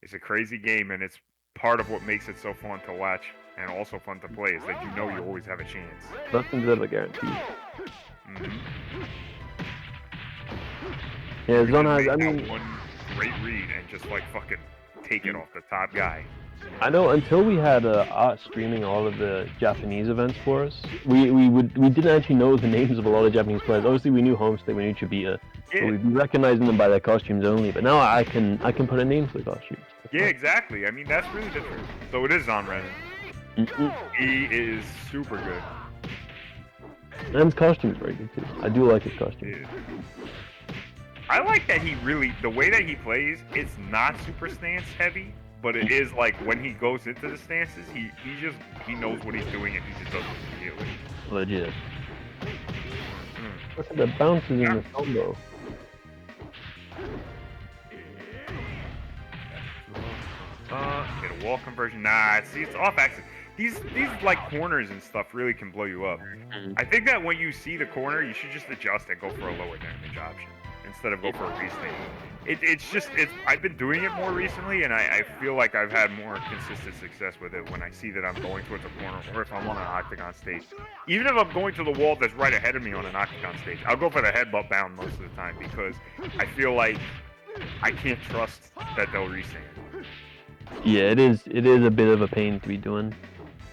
It's a crazy game, and it's part of what makes it so fun to watch and also fun to play is that you know you always have a chance. Nothing's ever guaranteed. Mm-hmm. Yeah, You Zone just has. make I that mean, one great read and just like fucking take it off the top guy. I know until we had Art streaming all of the Japanese events for us, we didn't actually know the names of a lot of Japanese players. Obviously, we knew Homestay, we knew Chibita, but Yeah. we'd be recognizing them by their costumes only. But now I can put a name to the costumes. Yeah, exactly. I mean, that's really different. So it is on Reddit. He is super good. And his costume is very good too. I do like his costume. Yeah. I like that he really, the way that he plays, it's not super stance heavy, but it is like when he goes into the stances, he knows what he's doing and he just does it immediately. Legit. Look at the bounces in the combo. Get a wall conversion. Nah, see, it's off axis. These like corners and stuff really can blow you up. I think that when you see the corner, you should just adjust and go for a lower damage option instead of go for a restand. It's I've been doing it more recently, and I feel like I've had more consistent success with it when I see that I'm going towards a corner or if I'm on an octagon stage. Even if I'm going to the wall that's right ahead of me on an octagon stage, I'll go for the headbutt bound most of the time because I feel like I can't trust that they'll restand. Yeah, it is a bit of a pain to be doing.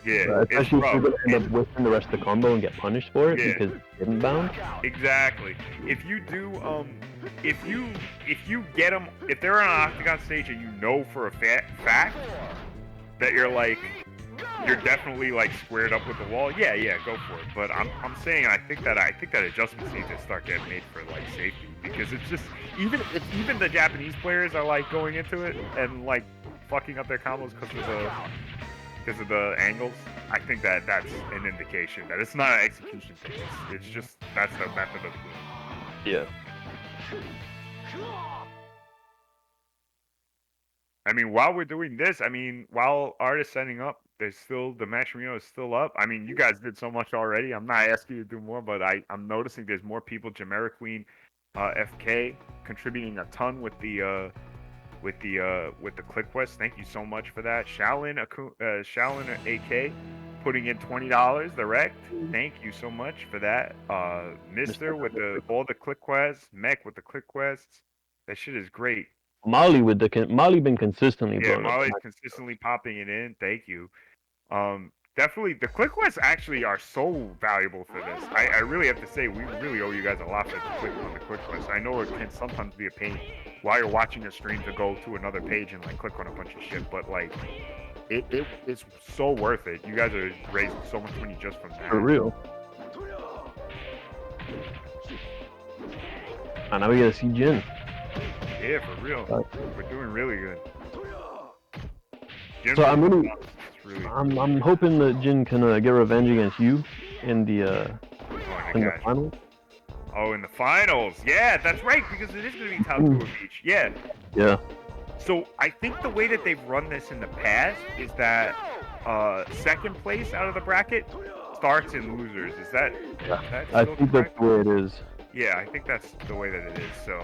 Yeah, especially if you're gonna end up whipping the rest of the combo and get punished for it because it didn't bound. Exactly. If you do, if you get them, if they're on an octagon stage and you know for a fact that you're definitely like squared up with the wall, yeah, go for it. But I'm saying I think that adjustments need to start getting made for like safety because it's just even the Japanese players are like going into it and like fucking up their combos because of the angles. I think that that's an indication that it's not an execution thing. It's just that's the method of the game. Yeah. I mean, while we're doing this, I mean, while Art is setting up, there's still the match Rio is still up. I mean, you guys did so much already. I'm not asking you to do more, but I'm noticing there's more people. Jamera Queen, FK contributing a ton with the click quest. Thank you so much for that. Shaolin AK putting in $20 direct. Thank you so much for that. Mister with all the click quests. Mech with the click quests. That shit is great. Molly been consistently blowing up. Molly's consistently popping it in. Thank you. Definitely the click quests actually are so valuable for this. I really have to say we really owe you guys a lot for clicking on the click quests. I know it can sometimes be a pain while you're watching a stream to go to another page and like click on a bunch of shit, but like it's so worth it. You guys are raising so much money just from that. For real. And now we gotta see Jin. Yeah, for real. We're doing really good. Jin, so I'm hoping that Jin can get revenge against you in the finals. Oh, in the finals. Yeah, that's right, because it is going to be top 2 of each. Yeah. Yeah. So I think the way that they've run this in the past is that second place out of the bracket starts in losers. Is that? I think that's the way it is. Yeah, I think that's the way that it is. So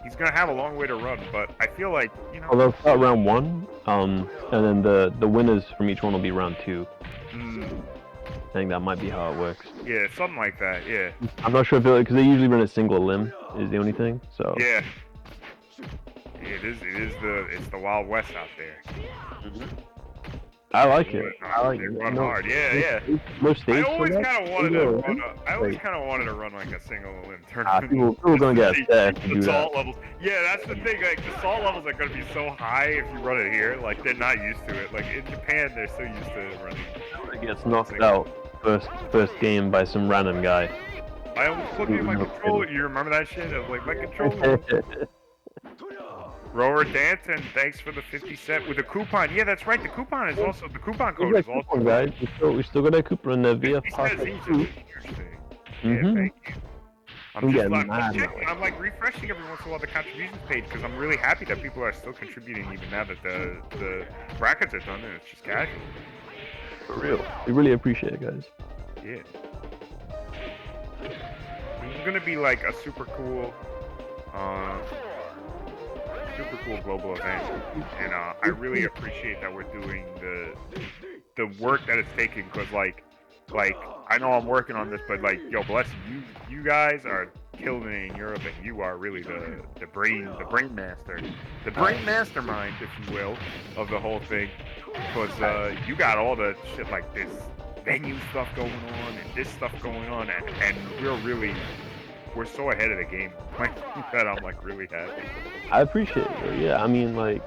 he's gonna have a long way to run, but I feel like Well, they'll start round 1, and then the winners from each one will be round 2. I think that might be how it works. Yeah, something like that. Yeah. I'm not sure if because they usually run a single limb is the only thing. So. Yeah. It's the Wild West out there. I like it. I like it. They run hard. Yeah. I always kind of wanted to run like a single limb tournament. People are gonna get upset if you do that. Salt levels. Yeah, that's the thing. Like the salt levels are gonna be so high if you run it here. Like they're not used to it. Like in Japan, they're so used to running. It gets knocked out first game by some random guy. I almost looked at my controller. You remember that shit? I was like, my controller. Rower Danton, thanks for the 50 cent with the coupon. Yeah, that's right. The coupon is also the coupon code is also. Guys, we still got a coupon in the VF Pocket. Yeah, thank you. I'm like refreshing every once in a while the contributions page because I'm really happy that people are still contributing even now that the brackets are done and it's just casual. For real, we really appreciate it, guys. Yeah. This is gonna be like a super cool. super cool global event, and I really appreciate that we're doing the work that it's taking. Cause like I know I'm working on this, but like, yo, bless you guys are killing it in Europe, and you are really the brain master, the brain mastermind, if you will, of the whole thing. Cause you got all the shit like this venue stuff going on and this stuff going on, and we're so ahead of the game. Like that, I'm like really happy. I appreciate it. Yeah, I mean, like,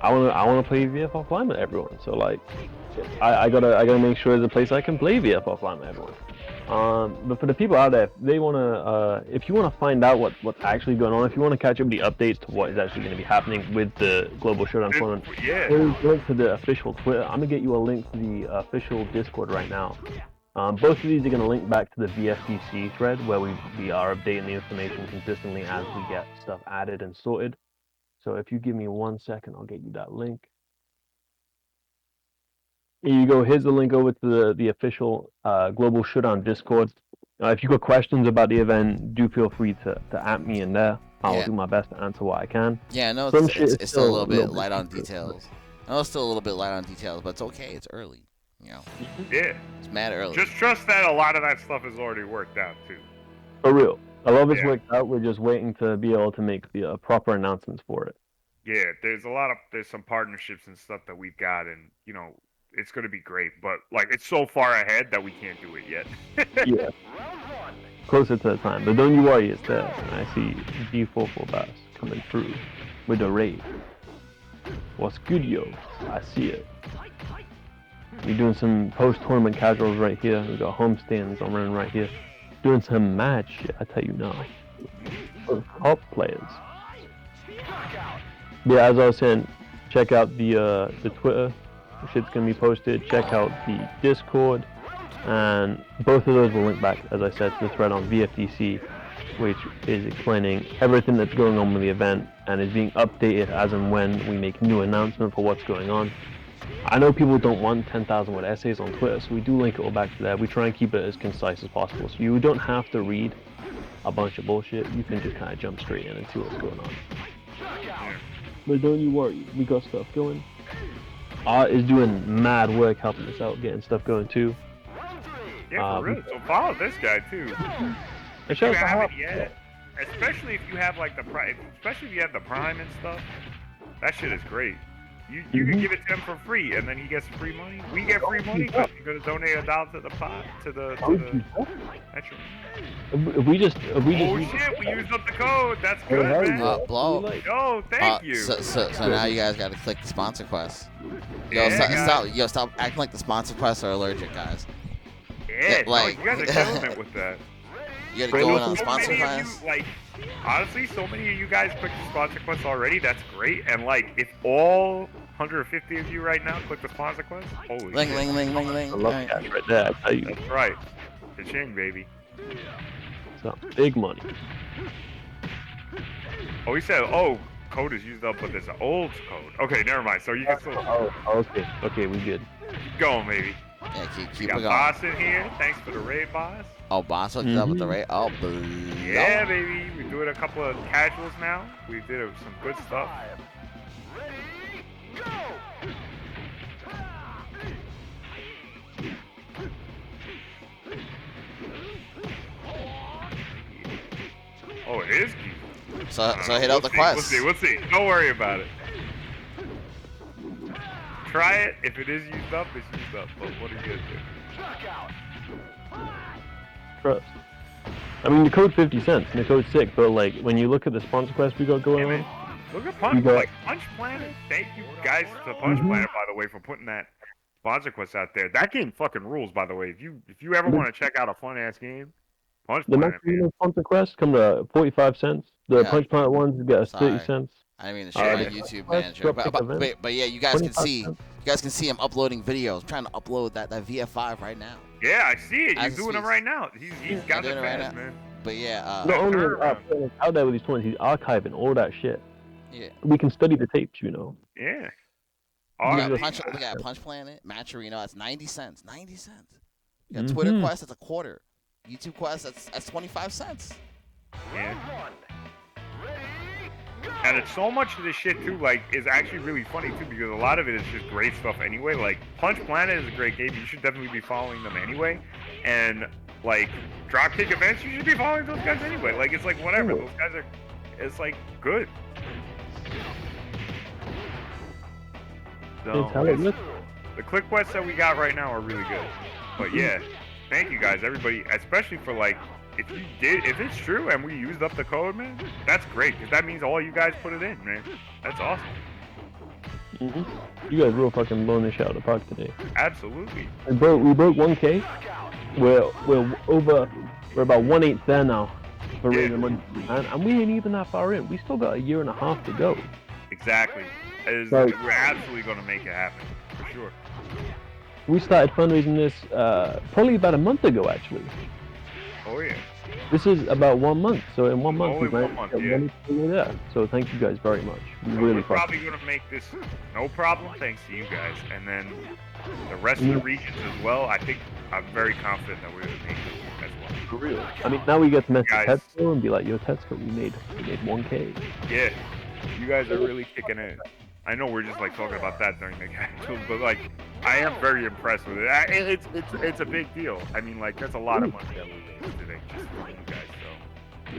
I wanna play VF offline with everyone. So like, I gotta make sure there's a place I can play VF offline with everyone. But for the people out there, if they wanna, if you wanna find out what's actually going on, if you wanna catch up the updates to what is actually going to be happening with the Global Showdown tournament, Yeah. go to the official Twitter. I'm gonna get you a link to the official Discord right now. Both of these are going to link back to the VFDC thread where we are updating the information consistently as we get stuff added and sorted. So if you give me 1 second, I'll get you that link. Here you go. Here's the link over to the official Global Showdown Discord. If you got questions about the event, do feel free to at me in there. I'll do my best to answer what I can. Yeah, I know it's still a little bit light on details. I know it's still a little bit light on details, but it's okay. It's early. You know. Yeah. It's mad early. Just trust that a lot of that stuff is already worked out too. For real. A lot of it's worked out. We're just waiting to be able to make the proper announcements for it. Yeah, there's some partnerships and stuff that we've got, and you know, it's gonna be great. But like, it's so far ahead that we can't do it yet. Yeah. Closer to the time, but don't you worry, it's there. And I see D44 Bass coming through with the raid. What's good, yo? I see it. We're doing some post-tournament casuals right here. We got homestands I'm running right here. Doing some mad shit, I tell you now. For top players. Yeah, as I was saying, check out the Twitter. The shit's gonna be posted. Check out the Discord, and both of those will link back, as I said, to the thread on VFDC, which is explaining everything that's going on with the event and is being updated as and when we make new announcement for what's going on. I know people don't want 10,000 word essays on Twitter, so we do link it all back to there. We try and keep it as concise as possible, so you don't have to read a bunch of bullshit. You can just kind of jump straight in and see what's going on. But don't you worry, we got stuff going. Art is doing mad work helping us out, getting stuff going too. Yeah, for real. So follow this guy too. If you haven't yet, especially if you have like especially if you have the Prime and stuff, that shit is great. You can give it to him for free, and then he gets free money. We get free money because you're gonna donate $1 to the pot to the. That's If we just oh shit! We used up the code. That's good, man. Blow. Yo, thank you. So now you guys got to click the sponsor quest. Yo, stop acting like the sponsor quests are allergic, guys. Yeah, like you guys are killing it with that. You gotta go in on the sponsor quest. Honestly, so many of you guys clicked the sponsor quest already. That's great. And like, if all 150 of you right now click the sponsor quest, holy ling, shit. ling, ling, ling, ling. I love that right there, I tell you. That's right. Cha-ching, baby. So, big money. Oh, he said, code is used up, but there's an old code. Okay, never mind. So you can still... Okay, we good. Keep going, baby. Yeah, keep it going. Boss in here. Thanks for the raid, boss. Oh, boss hooked up with the raid? Oh, boo. Yeah, baby. We're doing a couple of casuals now. We did some good stuff. Oh, it is cute. So hit out the quest. We'll see. Don't worry about it. Try it. If it is used up, it's used up. But what are you gonna do? Trust. I mean, the code's 50 cents, and the code's sick, but like, when you look at the sponsor quest we got going on... Look at Punch Planet. Thank you guys to Punch Planet, by the way, for putting that sponsor quest out there. That game fucking rules, by the way. If you ever want to check out a fun-ass game, Punch Planet, the sponsor quest come to 45 cents. The Punch Planet ones get us 30 cents. I didn't mean to share my YouTube manager, but yeah, you guys can see. You guys can see him uploading videos. I'm trying to upload that VF5 right now. Yeah, I see it. He's doing them right now. He's got it fast, man. But yeah, not only out there with these tournaments, he's archiving all that shit. Yeah. We can study the tapes, you know. Yeah. Look at Punch Planet, Matcherino. That's 90 cents. 90 cents. You got Twitter Quest. That's a quarter. YouTube Quest. That's 25 cents. Yeah. And it's so much of this shit too, like, is actually really funny too, because a lot of it is just great stuff anyway. Like, Punch Planet is a great game. You should definitely be following them anyway. And like, Dropkick Events, you should be following those guys anyway. Like, it's like whatever. Those guys are, it's like good. So, the click quests that we got right now are really good. But yeah, thank you guys, everybody, especially for like, if it's true and we used up the code, man, that's great, because that means all you guys put it in, man. That's awesome. You guys real fucking blown this shit out of the park today. Absolutely. We broke 1K. We're about 1/8 there now for raising money, and we ain't even that far in. We still got a year and a half to go. Exactly. We're absolutely gonna make it happen, for sure. We started fundraising this probably about a month ago, actually. Oh yeah. This is about 1 month, so in 1 month Only we 1 month, yeah. There. So thank you guys very much. We're probably gonna make this no problem, thanks to you guys, and then the rest of the regions as well. I'm very confident that we're gonna make it as well. For real. I mean, now we get to message Tetsuo and be like, "Yo, Tetsuo, we made 1K." Yeah, you guys are really kicking it. I know we're just like talking about that during the casuals, but like, I am very impressed with it. It's a big deal. I mean, like, that's a lot of money that we raised today just for you guys. So,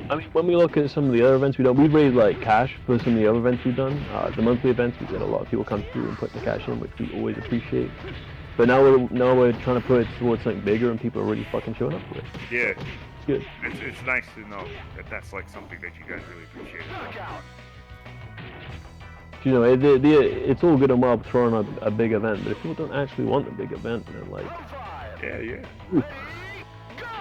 I mean, when we look at some of the other events we've raised like cash for some of the other events we've done. The monthly events, we get a lot of people come through and put the cash in, which we always appreciate. But now we're trying to put it towards something bigger, and people are really fucking showing up for it. Yeah, good. It's nice to know that that's like something that you guys really appreciate. You know, it's all good and well throwing a big event, but if people don't actually want a big event, then like, yeah,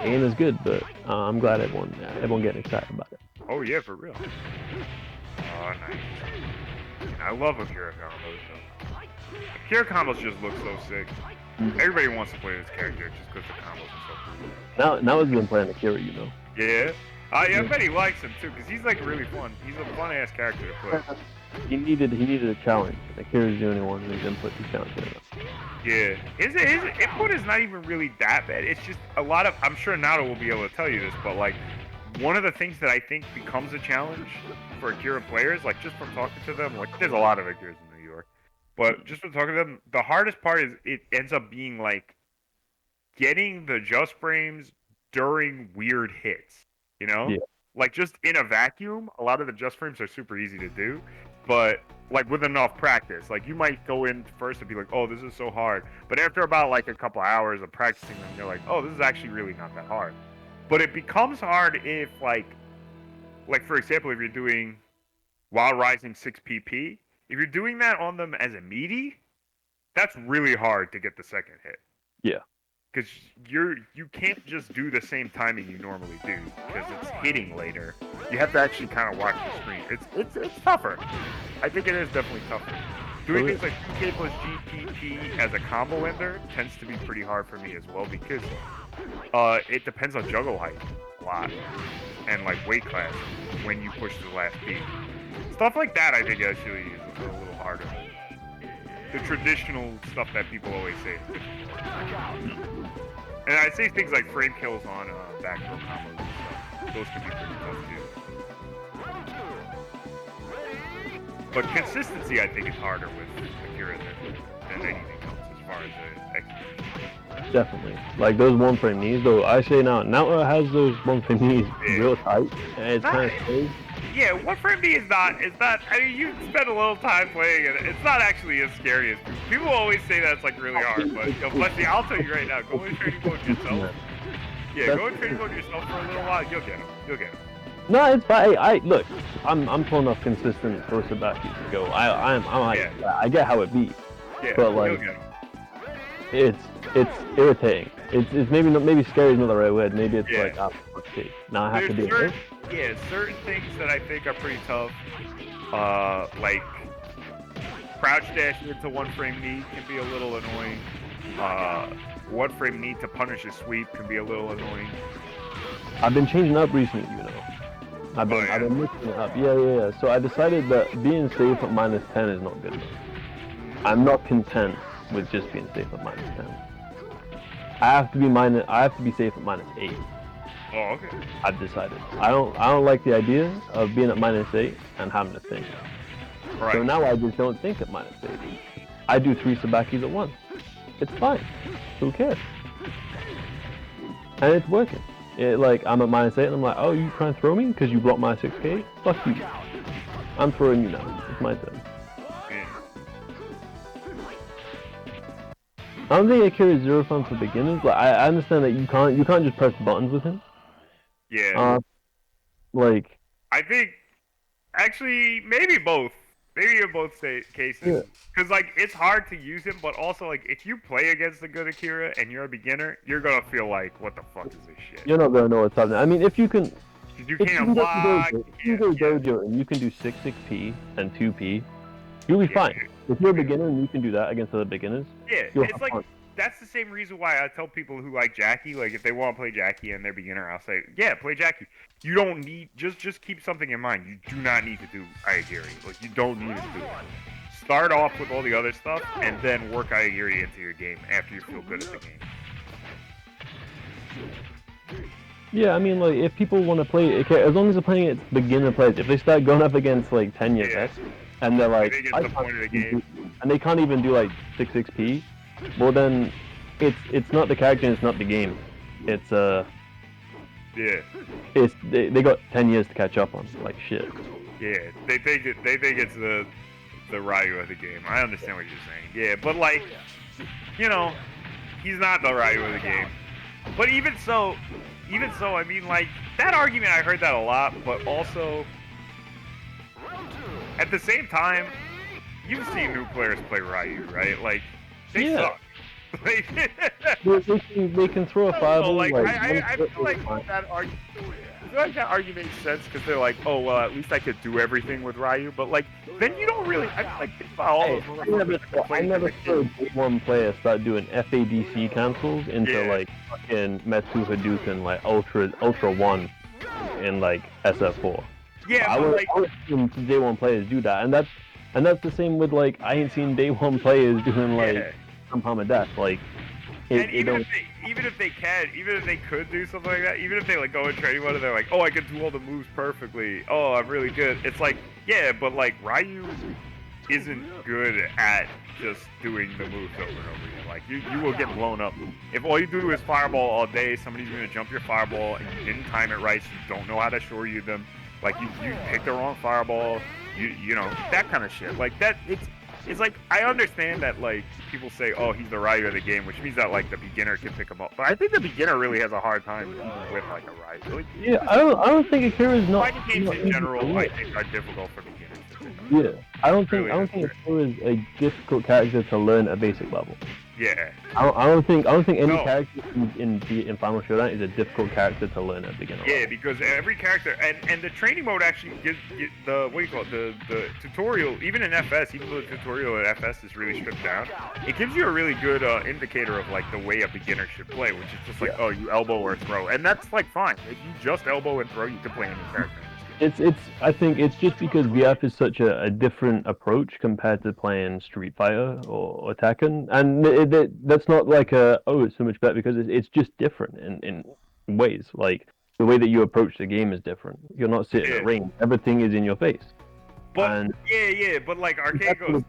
ain't as good. But I'm glad everyone getting excited about it. Oh yeah, for real. Oh, nice. I love Akira combos. Akira combos just look so sick. Everybody wants to play this character just because the combos are so cool. Now he's been playing Akira, you know. Yeah. I bet he likes him too, because he's like really fun. He's a fun ass character to play. He needed a challenge. Akira's the only one who's input the challenge. Yeah. His input is not even really that bad. It's just a lot of, I'm sure Nato will be able to tell you this, but like, one of the things that I think becomes a challenge for Akira players, like just from talking to them, like there's a lot of Akiras in New York, but just from talking to them, the hardest part is it ends up being like getting the just frames during weird hits, you know? Yeah. Like just in a vacuum, a lot of the just frames are super easy to do, but like with enough practice, like you might go in first and be like, oh, this is so hard, but after about like a couple hours of practicing them, you're like, oh, this is actually really not that hard. But it becomes hard if like for example, if you're doing While Rising 6 PP, if you're doing that on them as a meaty, that's really hard to get the second hit. Yeah. Because you can't just do the same timing you normally do, because it's hitting later. You have to actually kind of watch the screen. It's tougher. I think it is definitely tougher. Doing things like 2K plus GPP as a combo ender tends to be pretty hard for me as well, because it depends on juggle height a lot, and like weight class when you push the last beat. Stuff like that I think actually is a little harder. The traditional stuff that people always say. And I say things like frame kills on back row combos and stuff. Those can be pretty tough too. But consistency, I think, is harder with Akira than anything else as far as execution. Definitely. Like those one frame knees, though. I say now has those one frame knees real tight, and it's kind of crazy. Yeah, one frame knee is not. I mean, you spend a little time playing it. It's not actually as scary as people always say. That it's like really hard, but Leslie, I'll tell you right now, go in training mode yourself. Yeah, go in training mode yourself for a little while. You'll get them. You'll get them. No, it's fine. Look, I'm pulling off consistent for Sabaki to go. I get how it beats, but like, it's irritating. It's maybe scary is not the right word. Maybe it's like, okay, now I have to do it. Yeah, certain things that I think are pretty tough, like crouch dash into one frame knee can be a little annoying. One frame knee to punish a sweep can be a little annoying. I've been changing up recently, you know. I've been mixing it up. Yeah. So I decided that being safe at -10 is not good enough. I'm not content with just being safe at -10. I have to be safe at -8. Oh, okay. I've decided. I don't like the idea of being at -8 and having to think. Right. So now I just don't think at -8. I do 3 Sabakis at once. It's fine. Who cares? And it's working. Like, I'm at -8 and I'm like, oh, you trying to throw me because you blocked my 6K? Fuck you. I'm throwing you now. It's my turn. I don't think Akira is zero fun for beginners. Like, I understand that you can't just press buttons with him. Yeah. Like. I think, actually, maybe both. Maybe in both cases. Because, like, it's hard to use him, but also, like, if you play against a good Akira and you're a beginner, you're gonna feel like, what the fuck is this shit? You're not gonna know what's happening. I mean, if you can. You can't block. You go dojo and you can do 6P and 2P, you'll be fine. If you're a beginner and you can do that against other beginners, it's like, that's the same reason why I tell people who like Jackie, like if they want to play Jackie and they're beginner, I'll say, yeah, play Jackie. You don't need, just keep something in mind. You do not need to do Aigiri. Like, you don't need to do it. Start off with all the other stuff and then work Aigiri into your game after you feel good at the game. Yeah, I mean, like, if people want to play, okay, as long as they're playing it beginner players, if they start going up against, like, 10 years X, and they're like, and they can't even do, like, 6P, well then, it's not the character and it's not the game. It's, they got 10 years to catch up on, like, shit. Yeah, they think it's the Ryu of the game. I understand what you're saying. Yeah, but, like, you know, he's not the Ryu of the game. But even so, I mean, like, that argument, I heard that a lot, but also, at the same you've seen new players play Ryu, right? Like, they suck. they can throw a fireball. Like, I feel like that argument. I feel like that argument makes sense because they're like, oh well, at least I could do everything with Ryu. But like, then you don't really. Like, think about all those. I never saw one player start doing FADC cancels into like fucking Metsu Hadouken, like Ultra 1 in like SF4. Yeah, I would seen day one players do that, and that's the same with like I ain't seen day one players doing like Compound Death. Like, even if they could do something like that, even if they like go in training mode and they're like, oh, I can do all the moves perfectly, oh, I'm really good. It's like, yeah, but like Ryu isn't good at just doing the moves over and over again. Like, you will get blown up. If all you do is fireball all day, somebody's gonna jump your fireball and you didn't time it right, so you don't know how to shoryu them. Like, you picked the wrong fireball, you know, that kind of shit. Like, that, it's like, I understand that, like, people say, oh, he's the Ryu of the game, which means that, like, the beginner can pick him up. But I think the beginner really has a hard time even with, like, a Ryu. Like, yeah, I don't think Akira's not... Fighting games in general, I think, are difficult for beginners. Yeah, I don't think Akira is a difficult character to learn at basic level. Yeah. I don't think any character in Final Showdown is a difficult character to learn at beginner level. Yeah, because every character and the training mode actually gives the the tutorial, even in FS, even though the tutorial in FS is really stripped down, it gives you a really good indicator of like the way a beginner should play, which is just like, oh, you elbow or throw, and that's like fine. If you just elbow and throw, you can play any character. I think it's just because VF is such a different approach compared to playing Street Fighter or Tekken, and that's not like it's so much better, because it's just different in ways. Like, the way that you approach the game is different. You're not sitting at range; everything is in your face. But but like Arcade goes,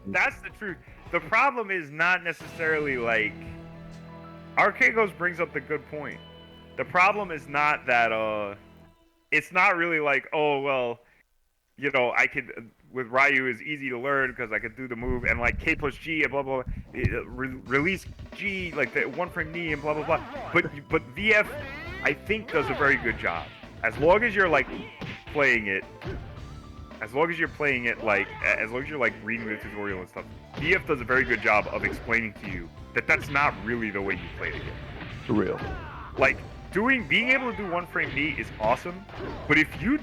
that's the truth. The problem is not necessarily like Arcade goes brings up the good point. The problem is not that it's not really like, oh, well, you know, I could, with Ryu is easy to learn because I could do the move, and like K plus G and blah, blah, blah, release G, like the one frame knee and blah, blah, blah. But VF, I think, does a very good job. As long as you're like playing it, like, as long as you're like reading the tutorial and stuff, VF does a very good job of explaining to you that that's not really the way you play the game. For real. Like, being able to do one frame knee is awesome, but if you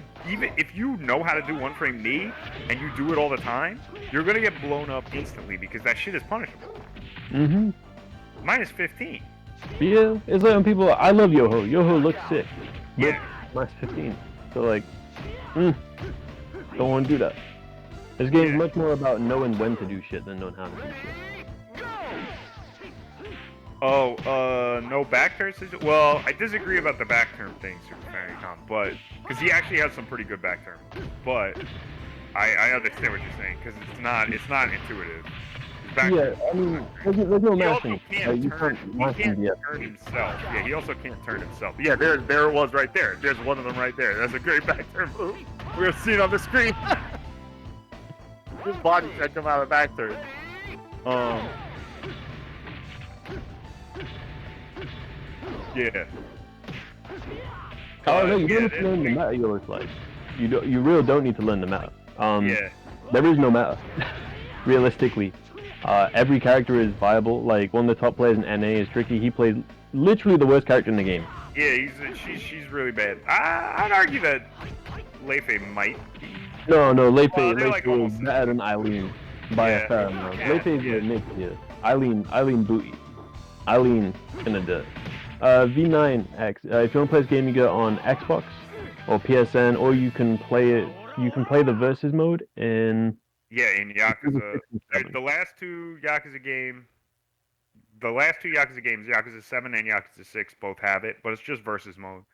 know how to do one frame knee and you do it all the time, you're gonna get blown up instantly because that shit is punishable. Mm-hmm. Minus 15. Yeah, it's like when people, I love Yoho. Yoho looks sick. Yeah. Minus 15. So like, don't want to do that. This game is much more about knowing when to do shit than knowing how to do shit. No back turn situation. Well, I disagree about the back turn thing, Super Famicom, but because he actually has some pretty good back turn. But I understand what you're saying because it's not intuitive. Yeah, I mean, there's no he mashing. also can't turn himself. Yeah, he also can't turn himself. Yeah, there it was right there. There's one of them right there. That's a great back turn move. We're seeing on the screen. His body checked him out of back turn. Yeah. Oh no, you don't need to learn the meta. You look like you really don't need to learn the meta. Yeah. There is no meta. Realistically, every character is viable. Like one of the top players in NA is Tricky. He plays literally the worst character in the game. Yeah, she's really bad. I'd argue that Leifei might be. No, Leifei is better than Eileen by a fair amount. Leifei is mid tier. Eileen booty. Eileen in the dirt. V9X. If you want to play this game, you get it on Xbox or PSN, or you can play it. You can play the versus mode in. Yeah, in Yakuza. The last two Yakuza games, Yakuza 7 and Yakuza 6, both have it, but it's just versus mode.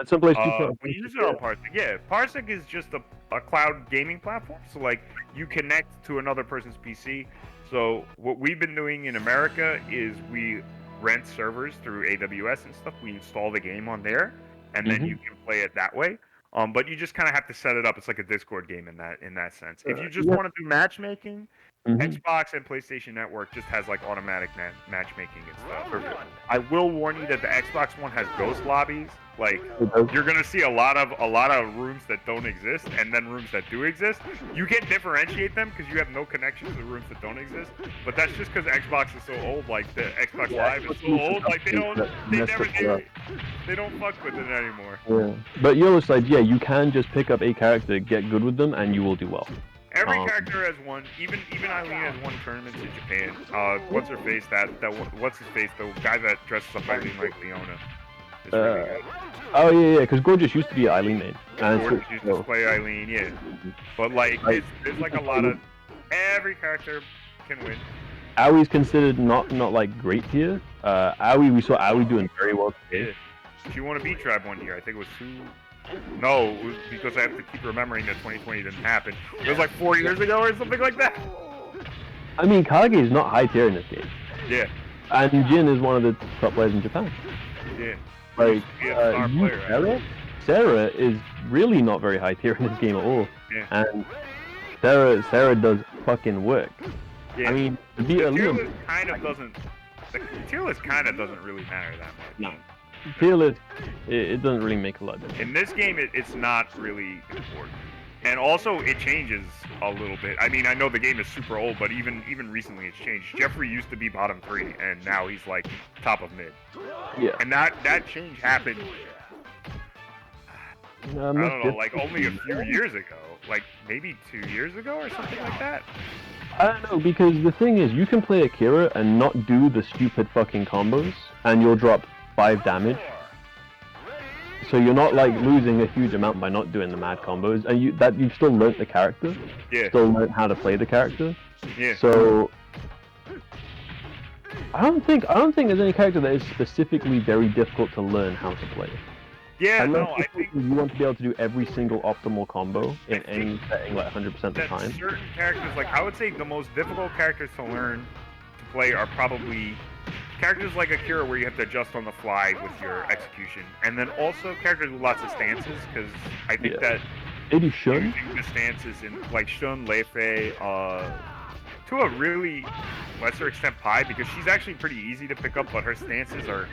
Someplace we use it on Parsec. Yeah, Parsec is just a cloud gaming platform. So like you connect to another person's PC. So what we've been doing in America is we rent servers through AWS and stuff. We install the game on there, and then you can play it that way. But you just kind of have to set it up. It's like a Discord game in that sense. If you just want to do matchmaking, Xbox and PlayStation Network just has like automatic matchmaking and stuff. I will warn you that the Xbox One has ghost lobbies. Like you're gonna see a lot of rooms that don't exist, and then rooms that do exist. You can differentiate them because you have no connection to the rooms that don't exist. But that's just because Xbox is so old. Like the Xbox Live is so old. Like they don't fuck with it anymore. Yeah. But the other side, yeah, you can just pick up a character, get good with them, and you will do well. Every character has one. Even Eileen has won tournaments in Japan. What's her face? What's his face? The guy that dresses up Eileen like Leona. Really good. Oh yeah, because Gorgeous used to be Eileen main. Gorgeous used to play Eileen, yeah. But like, there's like a lot of every character can win. Aui's considered not like great here. Aoi, we saw Aoi doing very well today. Yeah. She won a B Tribe one year. I think it was 2. No, it was because I have to keep remembering that 2020 didn't happen. It was like 4 years ago or something like that. I mean, Kage is not high tier in this game. Yeah. And Jin is one of the top players in Japan. Yeah. Like, player, Sarah is really not very high tier in this game at all. Yeah. And Sarah does fucking work. Yeah. I mean, the tier list kind of doesn't really matter that much. No. Tier list, it doesn't really make a lot of difference. In this game, it's not really important. And also, it changes a little bit. I mean, I know the game is super old, but even recently it's changed. Jeffrey used to be bottom 3, and now he's like top of mid. Yeah. And that change happened, I don't know, like only a few years ago. Like maybe 2 years ago or something like that. I don't know, because the thing is, you can play Akira and not do the stupid fucking combos, and you'll drop 5 damage. So you're not like losing a huge amount by not doing the mad combos, and you've still learnt the character. Yeah. Still learnt how to play the character. Yeah. So I don't think there's any character that is specifically very difficult to learn how to play. Yeah, I think you want to be able to do every single optimal combo in any setting like 100% of the time. Certain characters, like I would say the most difficult characters to learn to play are probably characters like Akira, where you have to adjust on the fly with your execution, and then also characters with lots of stances, because I think that maybe Shun? using the stances in like Shun, Leifei, to a really lesser extent Pai, because she's actually pretty easy to pick up, but her stances are.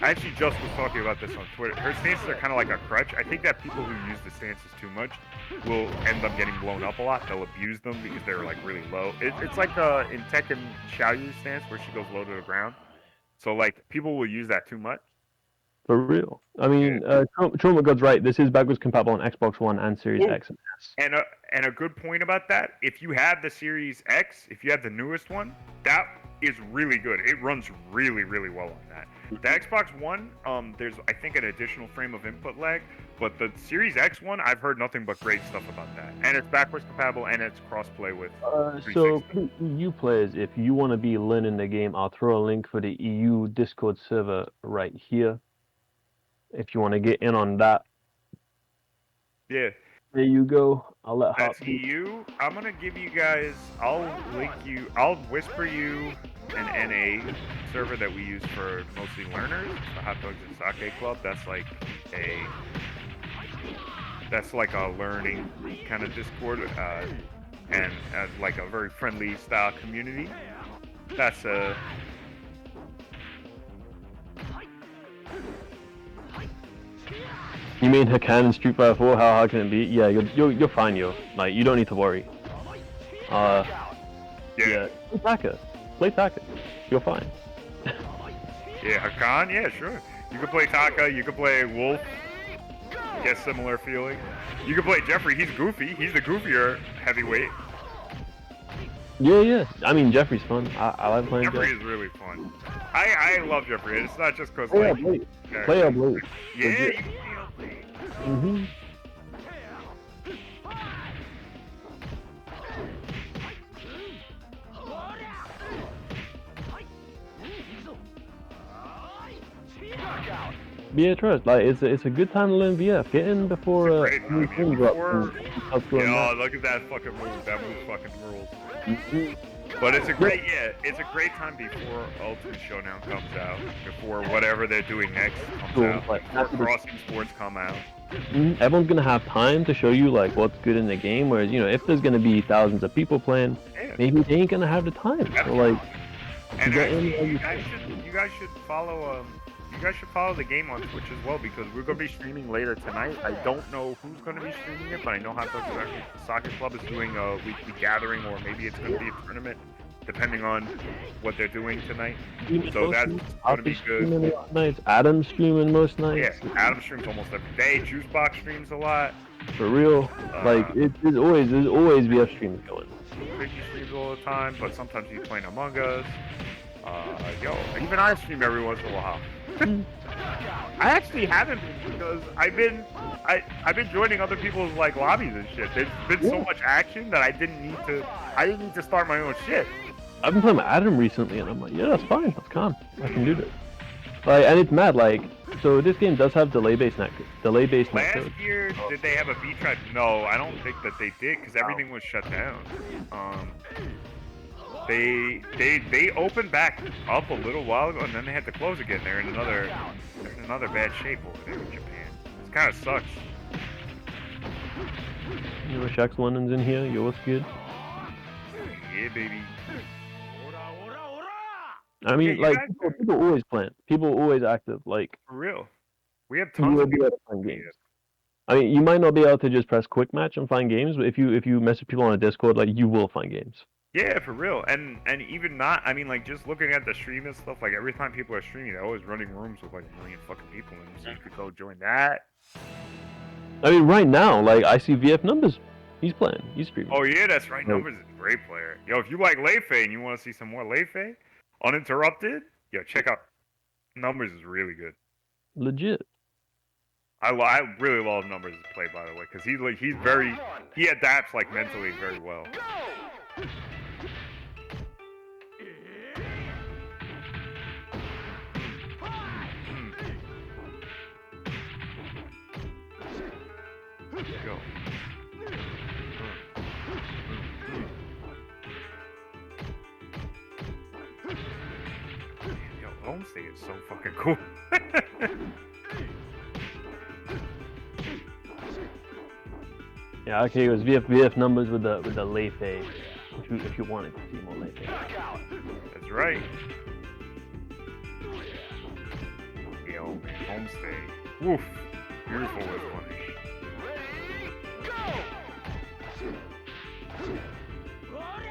I actually just was talking about this on Twitter. Her stances are kind of like a crutch. I think that people who use the stances too much will end up getting blown up a lot. They'll abuse them because they're like really low. It's like in Tekken Xiaoyu's stance where she goes low to the ground. So like people will use that too much. For real. I mean, Trauma God's right. This is backwards compatible on Xbox One and Series X and S. And a good point about that, if you have the Series X, if you have the newest one, that is really good. It runs really, really well on that. The Xbox One, there's I think an additional frame of input lag, but the Series X one, I've heard nothing but great stuff about that. And it's backwards compatible and it's crossplay with. So for the EU players, if you want to be learning the game, I'll throw a link for the EU Discord server right here. If you want to get in on that. Yeah. There you go. I'll let That's EU. I'm gonna give you guys. I'll link you. I'll whisper you an NA server that we use for mostly learners. The Hot Dogs and Sake Club. That's like a learning kind of Discord, and like a very friendly style community. That's a. You mean Hakan in Street Fighter 4? How hard can it be? Yeah, you're fine, yo. Like, you don't need to worry. Yeah. Play Taka. You're fine. Yeah, Hakan. Yeah, sure. You can play Taka. You can play Wolf. Get similar feeling. You can play Jeffrey. He's goofy. He's the goofier heavyweight. Yeah. I mean, Jeffrey's fun. I like playing Jeffrey. Jeffrey is really fun. I love Jeffrey. It's not just because play up late. Yeah. Mm-hmm. Yeah, trust. Like it's a good time to learn VF. Get in before look at that fucking move. That move fucking rules. Mm-hmm. But it's a great time before Ultimate Showdown comes out, before whatever they're doing next comes out, before Crossing Sports come out. Everyone's gonna have time to show you like what's good in the game. Whereas if there's gonna be thousands of people playing, maybe they ain't gonna have the time. So like, and you guys should follow. You guys should follow the game on Twitch as well, because we're going to be streaming later tonight. I don't know who's going to be streaming it, but I know Hot Dogs Soccer Club is doing a weekly gathering, or maybe it's going to be a tournament, depending on what they're doing tonight. So that's going to be good. Nights. Adam's streaming most nights. Yeah, Adam streams almost every day. Juicebox streams a lot. For real. Like, there's always VF streams going. Ricky streams all the time, but sometimes he's playing Among Us. Even I stream every once in a while. I actually haven't been, because I've been joining other people's like lobbies and shit. There's been so much action that I didn't need to start my own shit. I've been playing with Adam recently, and I'm like, yeah, that's fine, that's calm. I can do this. Like, and it's mad. Like, so this game does have delay-based netcode. Last year, did they have a V-Tribe? No, I don't think that they did, because everything was shut down. They opened back up a little while ago, and then they had to close again. They're in another bad shape over there in Japan. It kind of sucks. Shaq's London's in here. Yo, what's good? Yeah, baby. I mean, like, people always playing. People always active. Like, for real. We have tons of people playing games. I mean, you might not be able to just press quick match and find games, but if you message people on a Discord, like, you will find games. Yeah, for real. And even not, I mean, like, just looking at the stream and stuff, like, every time people are streaming, they're always running rooms with, like, 1 million fucking people in them, so you could go join that. I mean, right now, like, I see VF Numbers. He's playing. He's streaming. Oh, yeah, that's right. Numbers is a great player. Yo, if you like Leifei and you want to see some more Leifei, uninterrupted, yo, check out Numbers is really good. Legit. I really love Numbers' play, by the way, because he adapts, like, mentally very well. Go. Yo, Homestay is so fucking cool. Yeah, okay, it was VF Numbers with the Leifei, if you wanted to see more Leifei. That's right. Yo, Homestay. Woof. Beautiful with punish.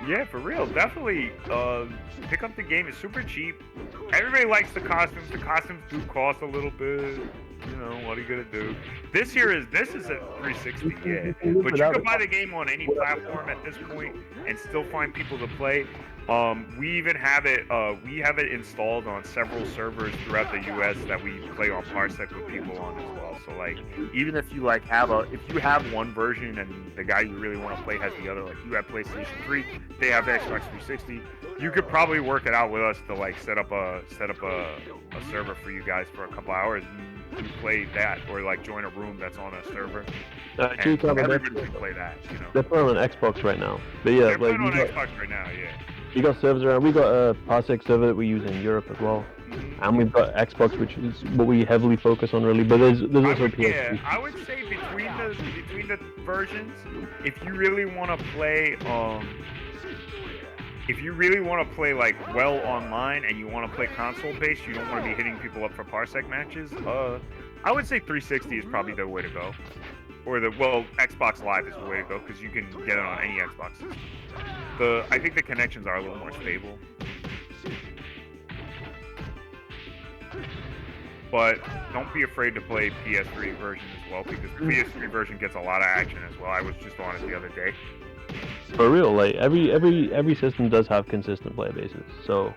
Yeah, for real. Definitely pick up the game. It's super cheap. Everybody likes the costumes. The costumes do cost a little bit. You know, what are you gonna do? This is a 360, yeah. But you can buy the game on any platform at this point and still find people to play. We even have it. We have it installed on several servers throughout the U.S. that we play on Parsec with people on as well. So like, even if you like if you have one version and the guy you really want to play has the other, like you have PlayStation 3, they have Xbox 360. You could probably work it out with us to like set up a server for you guys for a couple hours. You play that, or like join a room that's on a server. And everybody can play that. You know. They're playing on Xbox right now. But yeah, they're playing on Xbox right now. Yeah. We got servers around. We got a Parsec server that we use in Europe as well, and we've got Xbox, which is what we heavily focus on really. But there's also PS3. Yeah, I would say between the versions, if you really want to play like well online and you want to play console based, you don't want to be hitting people up for Parsec matches. I would say 360 is probably the way to go. Or Xbox Live is the way to go because you can get it on any Xbox system. I think the connections are a little more stable. But don't be afraid to play PS3 version as well because the PS3 version gets a lot of action as well. I was just on it the other day. For real, like every system does have consistent player bases, so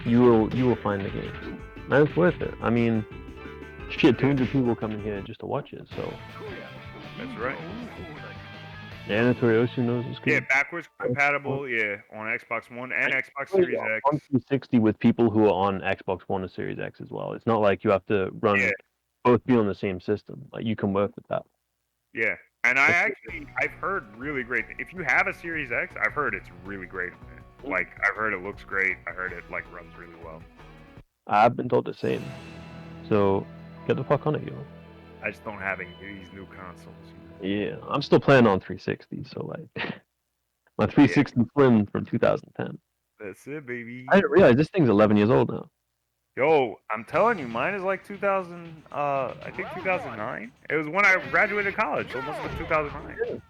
you will find the games, and it's worth it. I mean, shit, 200 people coming here just to watch it, so. That's right. Yeah, Notoriosu knows it's good. Yeah, backwards compatible, yeah, on Xbox One and Xbox Series X. On 360 with people who are on Xbox One or Series X as well. It's not like you have to both be on the same system. Like, you can work with that. Yeah, and I've heard really great things. If you have a Series X, I've heard it's really great. Like, I've heard it looks great. I heard it, like, runs really well. I've been told the same. So, get the fuck on it, yo. I just don't have any these new consoles. Yeah, I'm still playing on 360, so like my 360 Slim from 2010. That's it, baby. I didn't realize this thing's 11 years old now. Yo, I'm telling you, mine is like 2000. I think 2009. It was when I graduated college, so it must have been 2009.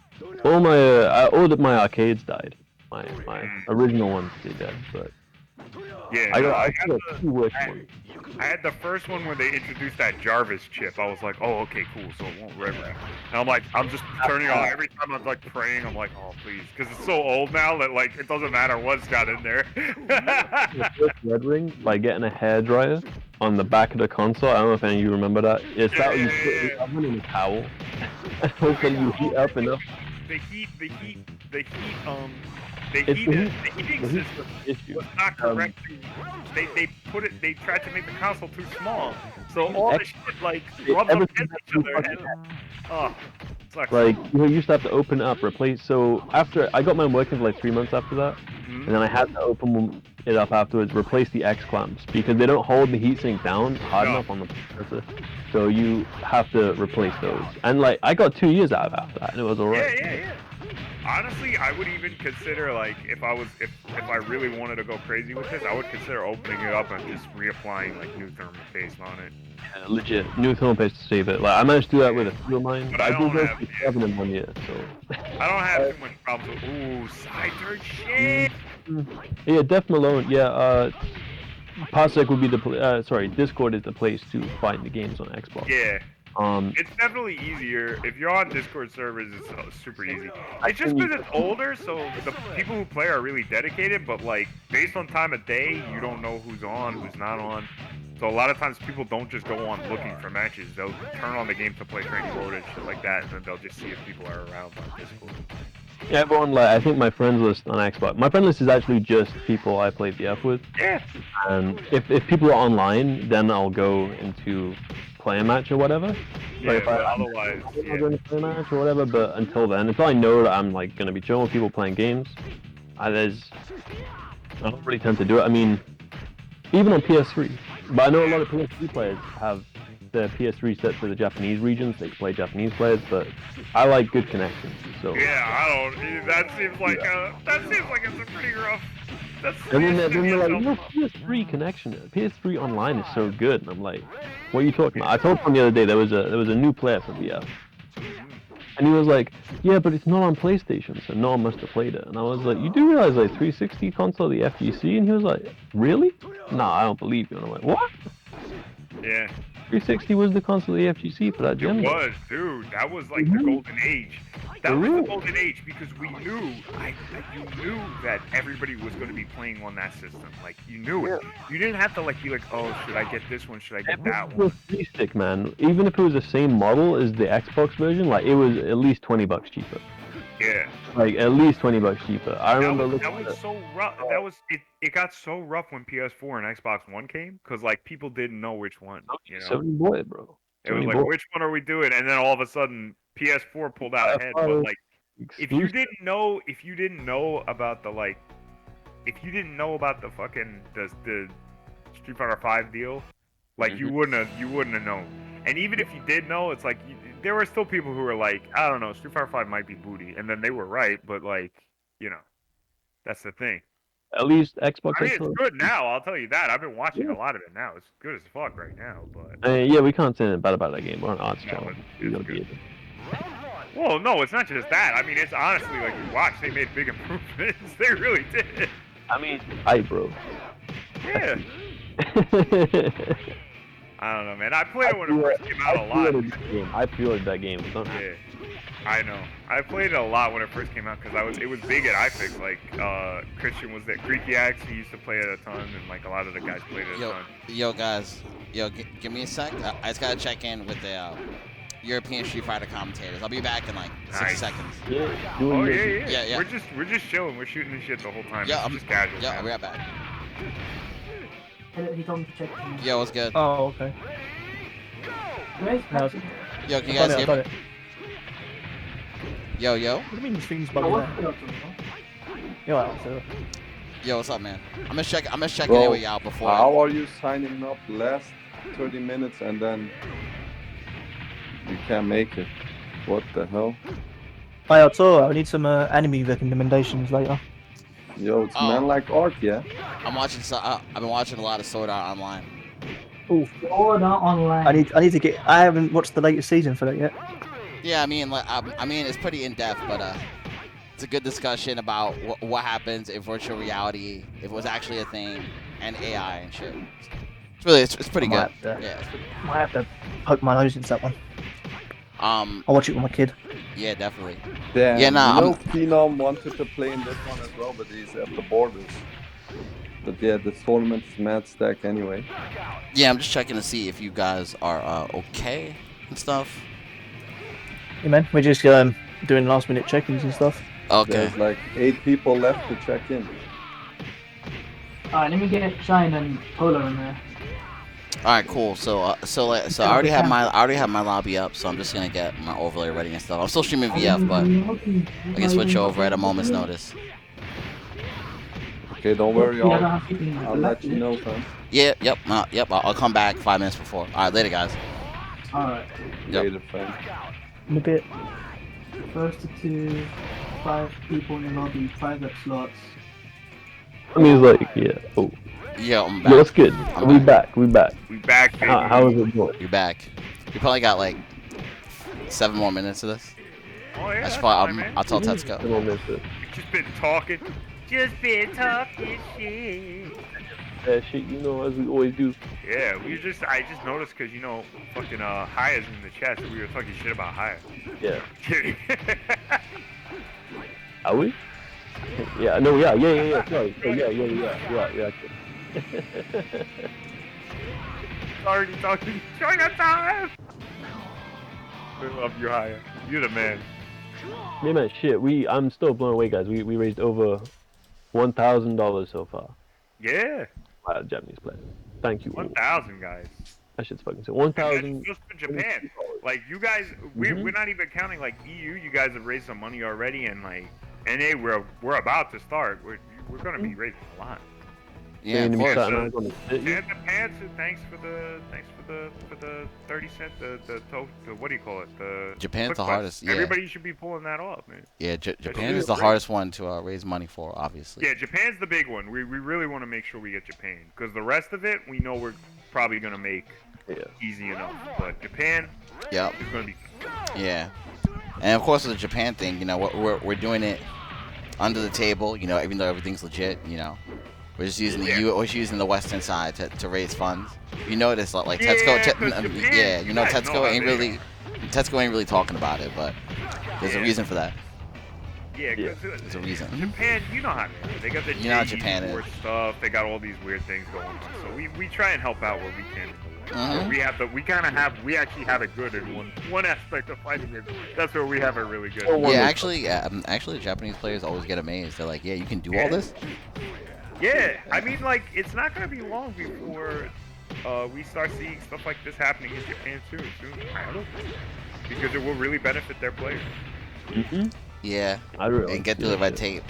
All of my arcades died. My original ones they did, but yeah, I got two worse ones. I had the first one when they introduced that Jarvis chip. I was like, oh, okay, cool, so it won't rip. And I'm like, I'm just turning on every time I'm like praying. I'm like, oh, please, because it's so old now that like it doesn't matter what's got in there. The first Red Ring by getting a hairdryer on the back of the console. I don't know if any of you remember that. It's that you put the oven in a towel, and you heat up enough. The heating system was not correct. They tried to make the console too small, so all the shit like rubs up against each other. And, sucks. Like you used to have to open it up, replace. So after I got mine working for like 3 months after that, and then I had to open it up afterwards, replace the X clamps because they don't hold the heatsink down hard enough on the processor. So you have to replace those. And like I got 2 years out of after that, and it was alright. Yeah. Honestly, I would even consider like if I really wanted to go crazy with this, I would consider opening it up and just reapplying like new thermal paste on it. Yeah, legit, new thermal paste to save it. Like I managed to do that with a few of mine, but I did those for 7 in 1 year, so. I don't have too much problems with side third shit. Yeah, Def Malone. Yeah, Parsec would be Discord is the place to find the games on Xbox. Yeah. It's definitely easier. If you're on Discord servers, it's super easy. It's just because it's older, so the people who play are really dedicated, but like, based on time of day, you don't know who's on, who's not on. So a lot of times people don't just go on looking for matches. They'll turn on the game to play training mode and shit like that, and then they'll just see if people are around on Discord. Yeah, everyone, like, I think my friends list on Xbox, my friend list is actually just people I play VF with. Yeah. And if people are online, then I'll go into play a match or whatever. Yeah, like otherwise, I'm going to play a match or whatever, but until I know that I'm like going to be chilling with people playing games, I don't really tend to do it. I mean, even on PS3, but I know a lot of PS3 players have the PS3 set to the Japanese regions. They can play Japanese players, but I like good connections. So yeah, that seems like it's a pretty rough. And then they're like, PS3 connection, PS3 online is so good, and I'm like, what are you talking about? I told him the other day there was a new player for VF, and he was like, yeah, but it's not on PlayStation, so no one must have played it. And I was like, you do realize like 360 console, the FGC? And he was like, really? Nah, I don't believe you. And I'm like, what? Yeah. 360 was the console of the FGC for that gen. It was, dude. That was like the golden age. That was the golden age because we knew, you knew that everybody was going to be playing on that system. Like, you knew it. You didn't have to like be like, oh, should I get this one? Should I get that one? 3-stick, man. Even if it was the same model as the Xbox version, like it was at least $20 cheaper. Yeah. Like at least $20 cheaper. I remember that was so rough. That was it. Got so rough when PS4 and Xbox One came because like people didn't know which one. You know, 70 boy, bro. It was like, which one are we doing? And then all of a sudden, PS4 pulled out ahead. But like, if you didn't know about the like, if you didn't know about the fucking the Street Fighter 5 deal, like you wouldn't have known. And even if you did know, it's like there were still people who were like, I don't know, Street Fighter 5 might be booty, and then they were right. But like, you know, that's the thing. At least Xbox. I mean, it's good now. I'll tell you that. I've been watching a lot of it now. It's good as fuck right now. But yeah, we can't say anything bad about that game. We're on Arts channel. It's good. Well, no, it's not just that. I mean, it's honestly like you watch. They made big improvements. They really did. I mean, bro. Yeah. I don't know, man. I played it when it first came out a lot. I pre-ordered that game. Yeah, I know. I played it a lot when it first came out because it was big at iFix. Like Christian was there. Creaky Axe, he used to play it a ton, and like a lot of the guys played it a ton. Yo, guys. Give me a sec. I just gotta check in with the European Street Fighter commentators. I'll be back in like 60 seconds. Yeah. Yeah. We're just chilling. We're shooting this shit the whole time. Yeah, I'm just casual. Yeah, I'll be right back. He told me to check. Yo, what's good? Oh, okay. Yo, can you guys hear me? Yo. What do you mean this thing's bugging out? Yo, what's up, man? I'm just checking in with y'all before. How are you signing up last 30 minutes and then you can't make it? What the hell? Hi, I need some anime recommendations later. Yo, it's Man Like Art, yeah? I've been watching a lot of Sword Art Online. Ooh. Sword Art Online. I need to get. I haven't watched the latest season for that yet. Yeah, I mean, it's pretty in depth, but it's a good discussion about what happens in virtual reality, if it was actually a thing, and AI and shit. It's pretty good. Might have to poke my nose into that one. I'll watch it with my kid. Yeah, definitely. Damn, yeah, nah. Phenom wanted to play in this one as well, but he's at the borders. But yeah, the tournament's mad stack anyway. Yeah, I'm just checking to see if you guys are okay and stuff. Yeah, man, we're just doing last minute check-ins and stuff. Okay. There's like 8 people left to check in. Alright, let me get Shine and Polo in there. All right, cool. So I already have my lobby up, so I'm just gonna get my overlay ready and stuff. I'm still streaming VF, but I can switch over at a moment's notice. Okay, don't worry, I'll let you know, fam. Yeah, yep. I'll come back 5 minutes before. All right, later, guys. All right. Later, fam. In a bit. First to 5 people in the lobby, private slots. I mean, it's like, yeah. Oh. Yeah, I'm back. Yo, what's good? We back. We back, baby. How is it going? We back. We probably got like 7 more minutes of this. Oh yeah. I'll tell Tetsuko. Just been talking shit. Shit, you know, as we always do. Yeah, I just noticed because, you know, fucking Haya's in the chat, so we were talking shit about Haya. Yeah. Are we? Yeah, no, yeah. Sorry. Yeah. Already talking China time! We love you, Haya. You're the man. Yeah, man, shit, I'm still blown away, guys. We raised over $1,000 so far. Yeah. Wow, Japanese player. Thank you. 1,000, guys. That shit's fucking so 1,000. Just for Japan. Like, you guys, we're not even counting, like, EU. You guys have raised some money already, and, like, NA, we're about to start. We're going to be raising a lot. Yeah, of course. And the pants, thanks for the 30 cent, the what do you call it? The Japan's the hardest. Yeah. Everybody should be pulling that off, man. Yeah, Japan is the hardest one to raise money for, obviously. Yeah, Japan's the big one. We really want to make sure we get Japan, because the rest of it we know we're probably gonna make easy enough. But Japan, is gonna be. Yeah, and of course with the Japan thing, you know, we're doing it under the table, you know, even though everything's legit, you know. We're just using we're just using the Western side to raise funds. You notice like Yeah, Tetsuko, 'cause Japan, you guys know Tetsuko how ain't they really talking about it, but there's a reason for that. Yeah, Yeah. because There's a reason. Japan, you know how they are. They got the You know how Japan JE is. stuff. They got all these weird things going on. So we try and help out where we can. Mhm. We actually have it good in one aspect of fighting it. That's where we have it really good. Oh, Yeah, actually, Japanese players always get amazed. They're like, "Yeah, you can do all this." Yeah, I mean, like, it's not gonna be long before we start seeing stuff like this happening in Japan too. Soon, I hope, because it will really benefit their players. Yeah, I really and get through see the red that. tape.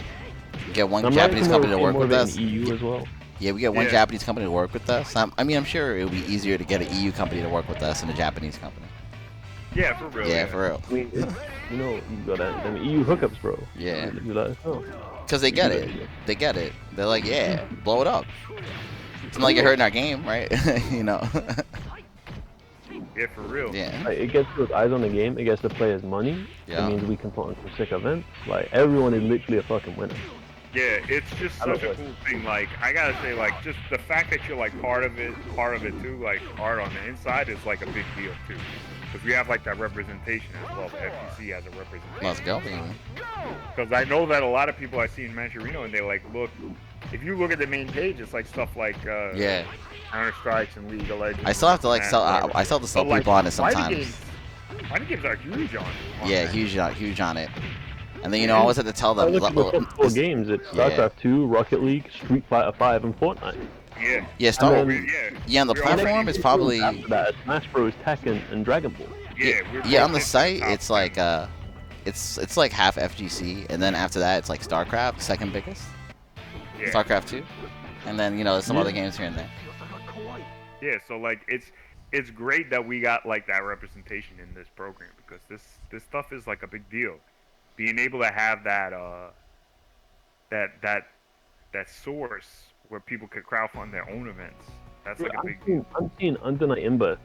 Get one I'm Japanese liking company to more work of with it us. in EU as well. Yeah, we get one Yeah. Japanese company to work with us. I'm sure it would be easier to get an EU company to work with us than a Japanese company. Yeah, for real. Yeah, for real. I mean, you know, you got them EU hookups, bro. Yeah. You let us know. Because they get it. They get it. They're like, yeah, blow it up. It's not like you're hurting our game, right? you know. Yeah, for real. Yeah. Like, it gets those eyes on the game. It gets the players money. Yeah. It means we can put on some sick events. Like, everyone is literally a fucking winner. Yeah, it's just I such a love cool thing. Like, I gotta say, like, just the fact that you're like part of it too, like part on the inside is like a big deal too. Because we have like that representation as well. The FGC has a representation. Let's go, baby. Because I know that a lot of people I see in Manchurino, and they like look. If you look at the main page, it's like stuff like Yeah. Counter Strikes and League of Legends. I still have to like and sell. whatever. I still have to sell But, like, people on it fighting sometimes. Fighting games are huge on it. Yeah, huge on it. And then I always have to tell I them. look at the top 4 games. It's StarCraft 2, Rocket League, Street Fighter 5, and Fortnite. Yeah. Yeah, Star. And then- Yeah, on the we're already- platform, it's probably. After that, Smash Bros, Tekken, and Dragon Ball. Yeah, we're Yeah, on both the in site, top it's 10. like it's like half FGC, and then after that, it's like StarCraft, second biggest. Yeah. StarCraft 2, and then there's some other games here and there. Yeah, so like it's great that we got like that representation in this program, because this stuff is like a big deal. Being able to have that that source where people could crowdfund their own events. That's like a big deal. I'm seeing Under Night Imba,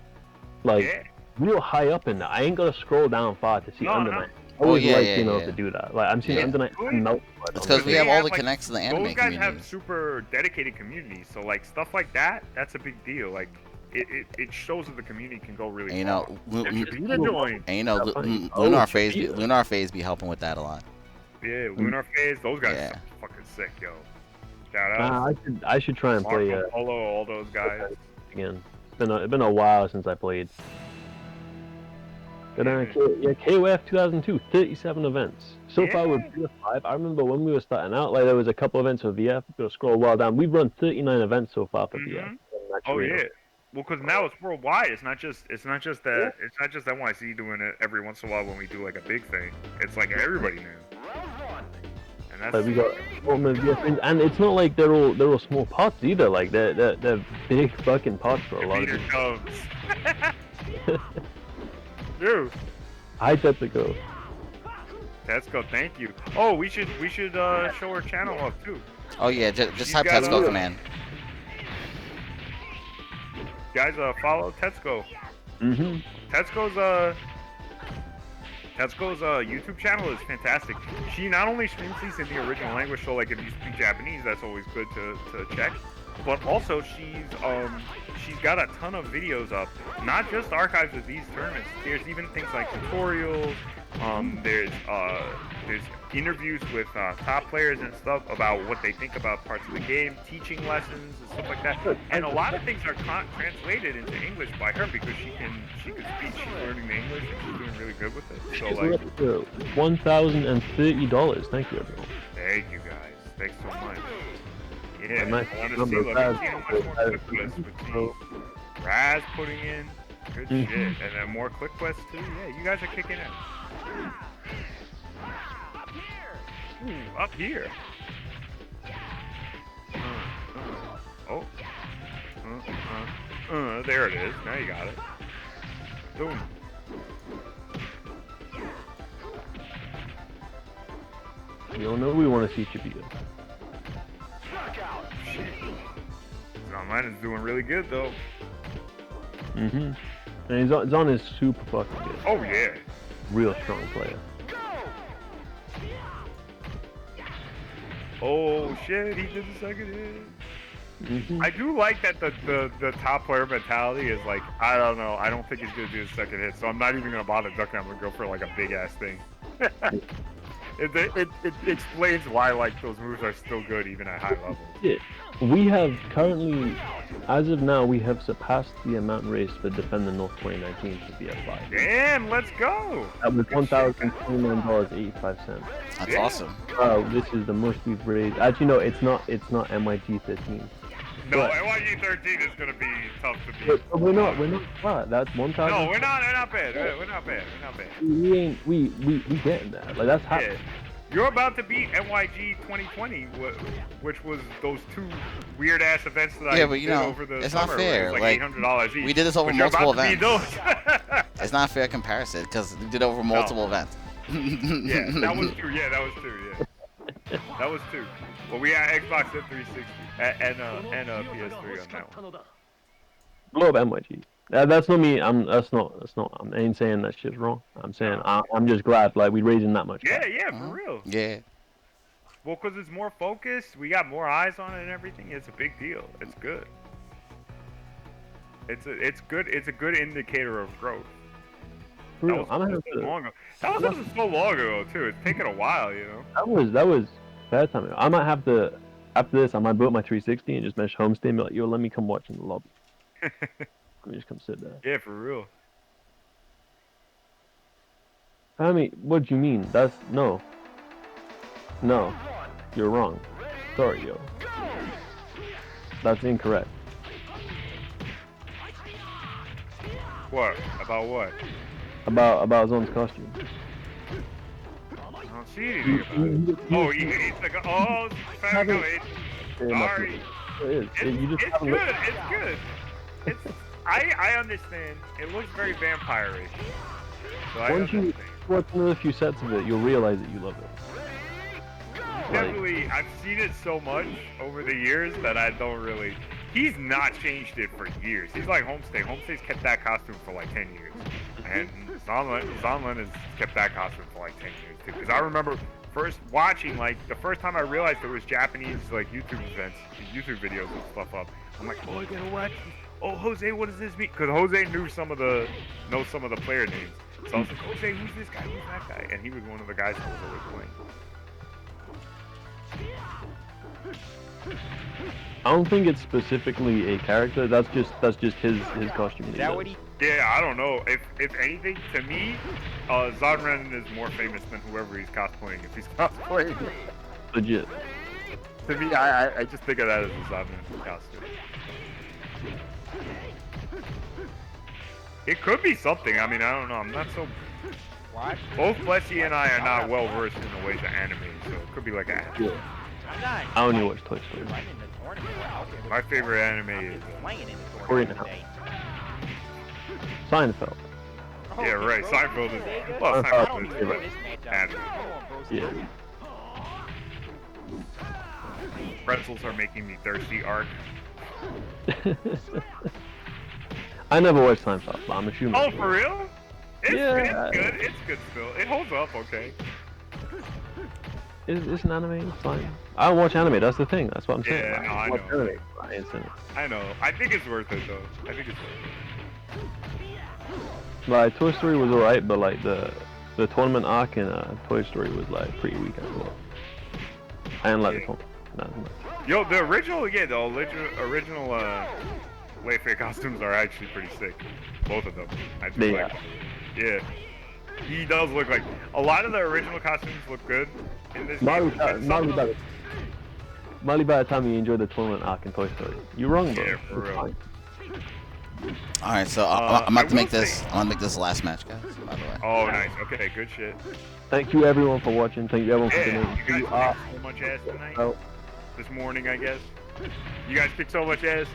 like, Yeah. real high up in there. I ain't gotta scroll down far to see No, Under no. Night. I always yeah, like, yeah, you know, yeah. to do that. Like, I'm seeing Yeah. Under Night Good. melt. It's because we They have all have, the like, connects to the anime Those guys have community. super dedicated communities, so like stuff like that's a big deal. Like it shows that the community can go really And, you far. know, If you to join. and you know, Yeah, funny. Lunar Oh, Phase, yeah. Lunar Phase be helping with that a lot. Yeah, Lunar Phase, those guys Yeah. are fucking sick, yo. Shout out. I should try and play Marco Polo, all those guys. again. It's been a while since I played. But KOF 2002, 37 events. So far with VF5, I remember when we were starting out, like, there was a couple events for VF. Go scroll well down. We've run 39 events so far for VF. Oh yeah. Well, because now it's worldwide. It's not just that. It's not just NYC doing it every once in a while when we do like a big thing. It's like everybody now. And that's Like, we got Ultimate VF things, and it's not like they're all small pots either. Like, they're big fucking pots for a lot of Peter people. Cubs. Dude, Hi, Tetsuko. Tetsuko, thank you. Oh, we should show her channel off too. Oh yeah, just She's type got Tetsuko a- command. Guys, follow Tetsuko. Mm-hmm. Tetsuko's YouTube channel is fantastic. She not only streams these in the original language, so like if you speak Japanese, that's always good to check. But also she's got a ton of videos up, not just archives of these tournaments. There's even things like tutorials. There's interviews with top players and stuff about what they think about parts of the game, teaching lessons and stuff like that. And a lot of things are translated into English by her because she can speak. She's learning the English and she's doing really good with it. So like, $1,030. Thank you, everyone. thank you guys. Thanks so much. Yeah, A nice I want to number see. of Let me see ads. how much more click quests. Raz putting in good shit, and then more click quests too. Yeah, you guys are kicking it. Ooh, up here. There it is. Now you got it. Boom. You all know we want to see Chibiya. Online is doing really good though. Mm-hmm. And Zon is super fucking good. Oh yeah. Real strong player. Oh shit, he did the second hit. Mhm. I do like that the top player mentality is like, I don't know, I don't think he's gonna do the second hit, so I'm not even gonna bother ducking. I'm gonna go for like a big ass thing. it explains why like those moves are still good even at high levels. Yeah. We have currently, as of now, we have surpassed the amount raised for Defend the North 2019 for BF5. Damn, let's go! That was Good shit, guys. That's $1,029.85. Yeah. awesome. This is the most we've raised. Actually, no, it's not NYG 13. No, But- NYG 13 is gonna be tough to beat. But we're not far. That's 1,000. No, we're not bad. We're not bad. We getting there. Like that's happening. Yeah. You're about to beat NYG 2020, which was those two weird ass events that I Yeah, but you did know, over the it's summer. not where fair. It was Like, like $800 each. we did this over But you're multiple about to beat events. those. It's not a fair comparison because we did over multiple events. Yeah, that was two. Yeah, that was two. Yeah, that was two. But we had Xbox and 360 and PS3 on that one. Blow up NYG. That's not me. That's not. I ain't saying that shit's wrong. I'm saying I'm just glad like we raising that much. Yeah, cash. yeah, for real. Yeah. Well, because it's more focused, we got more eyes on it and everything. It's a big deal. It's good. It's good. It's a good indicator of growth. For real, That was so long ago. That was so long ago too. It's taken a while, you know. That was bad time. I might have to after this. I might boot my 360 and just mesh home stream. Like, yo, let me come watch in the lobby. Let me just come sit there. Yeah, for real. I mean, what do you mean? That's no. You're wrong. Sorry, yo. That's incorrect. What? About what? About Zon's costume. I don't see anything about it. Oh, he needs to go. Oh, sorry. Sorry. It is. You just It's haven't good. looked- It's good. It's. I understand. It looks very vampire-ish. So I Once you understand. watch another few sets of it, you'll realize that you love it. Definitely, I've seen it so much over the years that I don't really. He's not changed it for years. He's like Homestay. Homestay's kept that costume for like 10 years, and Zonlin has kept that costume for like 10 years too. Because I remember first watching, like the first time I realized there was Japanese like YouTube events, YouTube videos and stuff up. I'm like, oh, I gotta watch this. Oh, Jose, what does this mean? Because Jose knows some of the player names. So I was like, Jose, who's this guy? Who's that guy? And he was one of the guys who was always playing. I don't think it's specifically a character. That's just his costume. Is that what he? Yeah, I don't know. If anything, to me, Zonren is more famous than whoever he's cosplaying. If he's cosplaying, Legit. to me, I just think of that as a Zonren costume. It could be something. I mean, I don't know. I'm not so. What? Both Fleshy and I are not well versed in the ways of anime, so it could be like a. Yeah. I'm not. I only watch Toy Story. Playing in the tournament. Okay, My favorite anime is. playing in the Or in tournament the today. Seinfeld. Oh, Yeah, right. bro, Seinfeld is. Sega? Well, I Seinfeld don't is even know favorite. this matchup. Anime. Come on, bro. Yeah. Pretzels are making me thirsty. Arc. I never watched Seinfeld, but I'm assuming. Oh, for real? Yeah. It's good. It's good still. It holds up okay. It's an anime. It's fine. I don't watch anime. That's the thing. That's what I'm saying. Yeah, no, I watch know. anime. I ain't seen it. I know. I think it's worth it though. I think it's worth it. Like Toy Story was alright, but like the tournament arc in Toy Story was like pretty weak as well. I didn't like the tournament. Not as much. Yo, the original Layfair costumes are actually pretty sick. Both of them. I just They like. Yeah. He does look like a lot of the original costumes look good in this Molly, game. and some of them- Molly, by the time you enjoyed the tournament arc in Toy Story, you're wrong, bro. Yeah, for It's real. fine. All right, so I I'm about to will make this. say- I'm gonna make this the last match, guys. By the way. Oh, nice. Okay, good shit. Thank you everyone for watching. Thank you everyone for Yeah, donating. you You guys are kicked so much ass tonight. well, This morning, I guess. You guys kicked so much ass.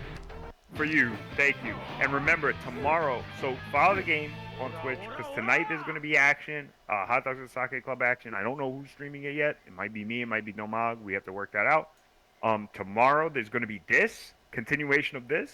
For you, thank you. And remember, tomorrow, so follow the game on Twitch, because tonight there's going to be action, Hot Dogs and Sake Club action. I don't know who's streaming it yet. It might be me, it might be Nomag. We have to work that out. Tomorrow there's going to be this, continuation of this.